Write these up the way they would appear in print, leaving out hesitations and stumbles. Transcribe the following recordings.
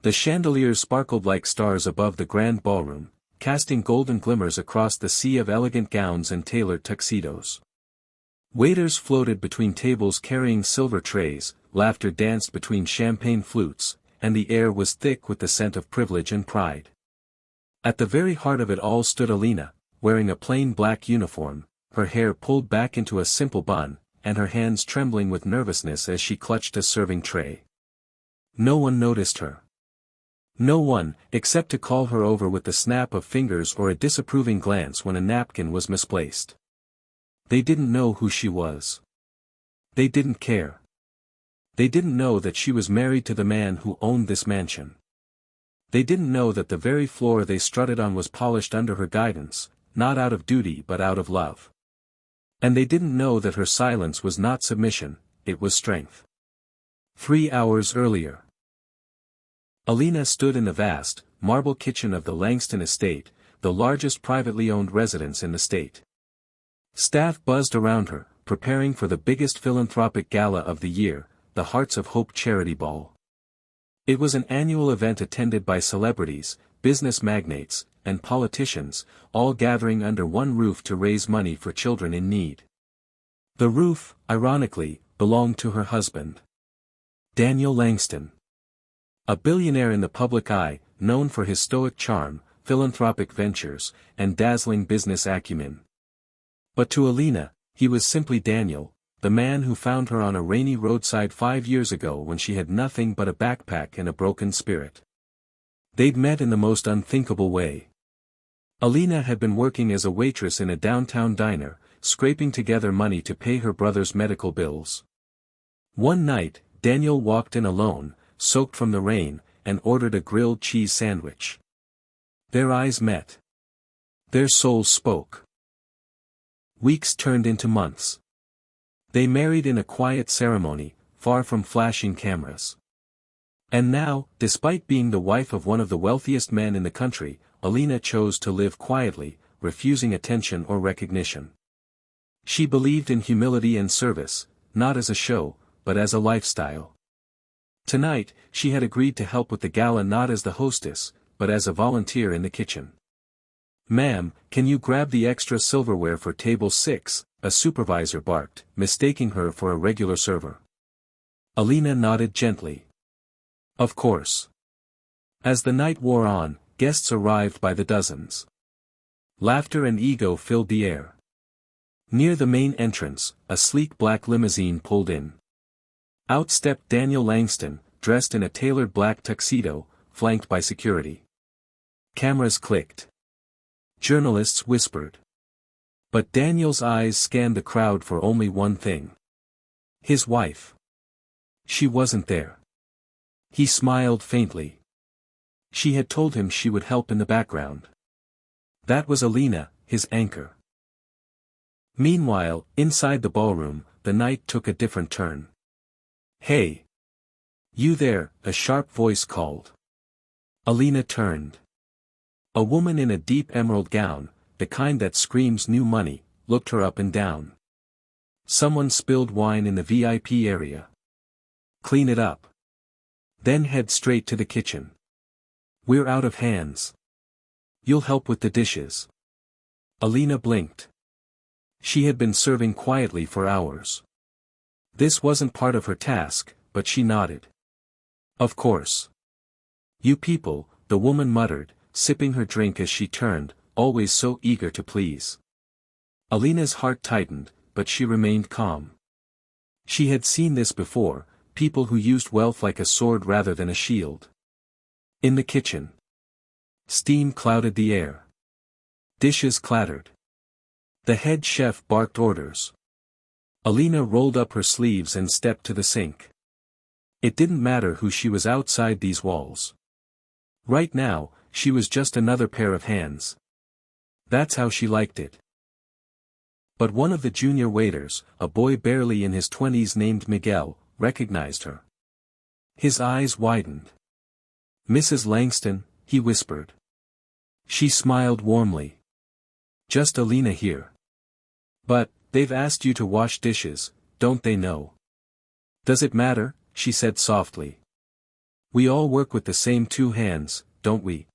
The chandeliers sparkled like stars above the grand ballroom, casting golden glimmers across the sea of elegant gowns and tailored tuxedos. Waiters floated between tables carrying silver trays, laughter danced between champagne flutes, and the air was thick with the scent of privilege and pride. At the very heart of it all stood Alina, wearing a plain black uniform, her hair pulled back into a simple bun, and her hands trembling with nervousness as she clutched a serving tray. No one noticed her. No one, except to call her over with the snap of fingers or a disapproving glance when a napkin was misplaced. They didn't know who she was. They didn't care. They didn't know that she was married to the man who owned this mansion. They didn't know that the very floor they strutted on was polished under her guidance, not out of duty but out of love. And they didn't know that her silence was not submission, it was strength. 3 hours earlier. Alina stood in the vast, marble kitchen of the Langston estate, the largest privately owned residence in the state. Staff buzzed around her, preparing for the biggest philanthropic gala of the year, the Hearts of Hope Charity Ball. It was an annual event attended by celebrities, business magnates, and politicians, all gathering under one roof to raise money for children in need. The roof, ironically, belonged to her husband, Daniel Langston. A billionaire in the public eye, known for his stoic charm, philanthropic ventures, and dazzling business acumen. But to Alina, he was simply Daniel, the man who found her on a rainy roadside 5 years ago when she had nothing but a backpack and a broken spirit. They'd met in the most unthinkable way. Alina had been working as a waitress in a downtown diner, scraping together money to pay her brother's medical bills. One night, Daniel walked in alone, soaked from the rain, and ordered a grilled cheese sandwich. Their eyes met. Their souls spoke. Weeks turned into months. They married in a quiet ceremony, far from flashing cameras. And now, despite being the wife of one of the wealthiest men in the country, Alina chose to live quietly, refusing attention or recognition. She believed in humility and service, not as a show, but as a lifestyle. Tonight, she had agreed to help with the gala not as the hostess, but as a volunteer in the kitchen. "Ma'am, can you grab the extra silverware for table 6, a supervisor barked, mistaking her for a regular server. Alina nodded gently. Of course. As the night wore on, guests arrived by the dozens. Laughter and ego filled the air. Near the main entrance, a sleek black limousine pulled in. Out stepped Daniel Langston, dressed in a tailored black tuxedo, flanked by security. Cameras clicked. Journalists whispered. But Daniel's eyes scanned the crowd for only one thing. His wife. She wasn't there. He smiled faintly. She had told him she would help in the background. That was Alina, his anchor. Meanwhile, inside the ballroom, the night took a different turn. "Hey! You there," a sharp voice called. Alina turned. A woman in a deep emerald gown, the kind that screams new money, looked her up and down. "Someone spilled wine in the VIP area. Clean it up. Then head straight to the kitchen. We're out of hands. You'll help with the dishes." Alina blinked. She had been serving quietly for hours. This wasn't part of her task, but she nodded. "Of course. You people," the woman muttered, sipping her drink as she turned, always so eager to please. Alina's heart tightened, but she remained calm. She had seen this before, people who used wealth like a sword rather than a shield. In the kitchen. Steam clouded the air. Dishes clattered. The head chef barked orders. Alina rolled up her sleeves and stepped to the sink. It didn't matter who she was outside these walls. Right now, she was just another pair of hands. That's how she liked it. But one of the junior waiters, a boy barely in his 20s named Miguel, recognized her. His eyes widened. "Mrs. Langston," he whispered. She smiled warmly. "Just Alina here. But, they've asked you to wash dishes, don't they know?" "Does it matter?" she said softly. We all work with the same two hands, don't we?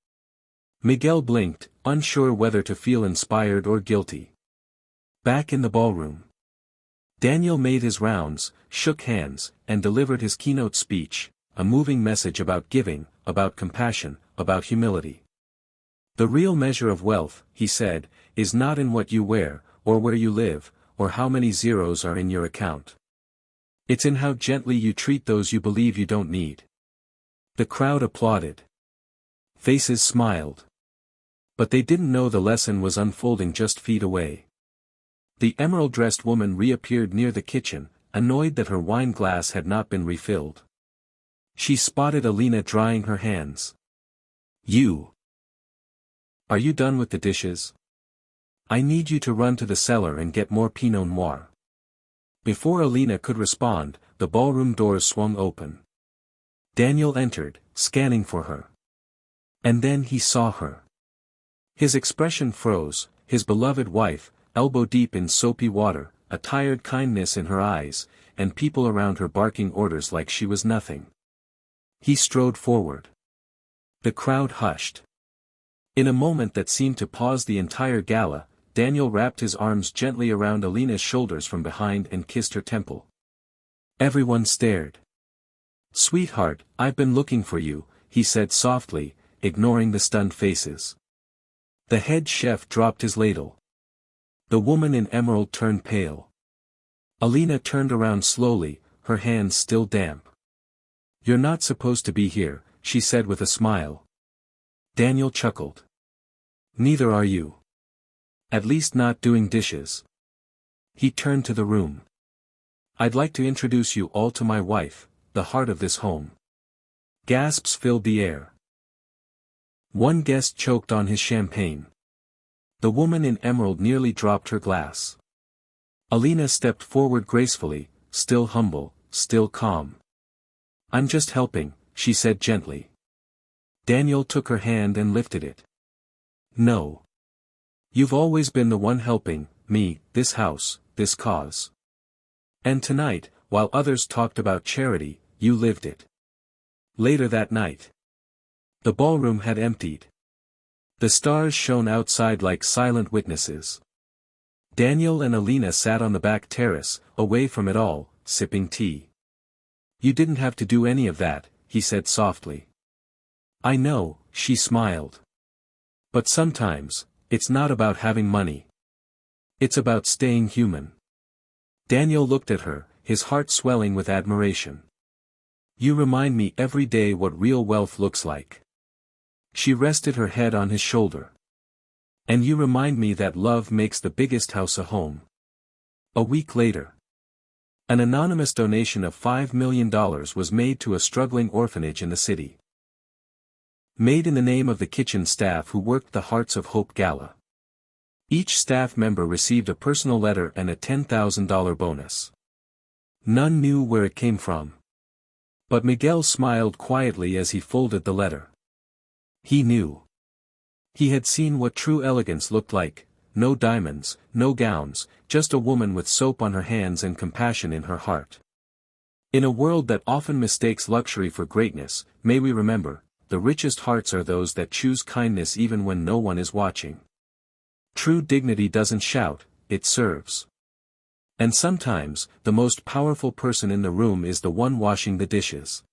Miguel blinked, unsure whether to feel inspired or guilty. Back in the ballroom. Daniel made his rounds, shook hands, and delivered his keynote speech, a moving message about giving, about compassion, about humility. The real measure of wealth, he said, is not in what you wear, or where you live, or how many zeros are in your account. It's in how gently you treat those you believe you don't need. The crowd applauded. Faces smiled. But they didn't know the lesson was unfolding just feet away. The emerald-dressed woman reappeared near the kitchen, annoyed that her wine glass had not been refilled. She spotted Alina drying her hands. "You. Are you done with the dishes? I need you to run to the cellar and get more Pinot Noir." Before Alina could respond, the ballroom doors swung open. Daniel entered, scanning for her. And then he saw her. His expression froze, his beloved wife, elbow-deep in soapy water, a tired kindness in her eyes, and people around her barking orders like she was nothing. He strode forward. The crowd hushed. In a moment that seemed to pause the entire gala, Daniel wrapped his arms gently around Alina's shoulders from behind and kissed her temple. Everyone stared. "Sweetheart, I've been looking for you," he said softly, ignoring the stunned faces. The head chef dropped his ladle. The woman in emerald turned pale. Alina turned around slowly, her hands still damp. "You're not supposed to be here," she said with a smile. Daniel chuckled. "Neither are you. At least not doing dishes." He turned to the room. "I'd like to introduce you all to my wife, the heart of this home." Gasps filled the air. One guest choked on his champagne. The woman in emerald nearly dropped her glass. Alina stepped forward gracefully, still humble, still calm. "I'm just helping," she said gently. Daniel took her hand and lifted it. "No. You've always been the one helping, me, this house, this cause. And tonight, while others talked about charity, you lived it." Later that night. The ballroom had emptied. The stars shone outside like silent witnesses. Daniel and Alina sat on the back terrace, away from it all, sipping tea. "You didn't have to do any of that," he said softly. "I know," she smiled. "But sometimes, it's not about having money. It's about staying human." Daniel looked at her, his heart swelling with admiration. "You remind me every day what real wealth looks like." She rested her head on his shoulder. "And you remind me that love makes the biggest house a home." A week later. An anonymous donation of $5 million was made to a struggling orphanage in the city. Made in the name of the kitchen staff who worked the Hearts of Hope Gala. Each staff member received a personal letter and a $10,000 bonus. None knew where it came from. But Miguel smiled quietly as he folded the letter. He knew. He had seen what true elegance looked like: no diamonds, no gowns, just a woman with soap on her hands and compassion in her heart. In a world that often mistakes luxury for greatness, may we remember, the richest hearts are those that choose kindness even when no one is watching. True dignity doesn't shout, it serves. And sometimes, the most powerful person in the room is the one washing the dishes.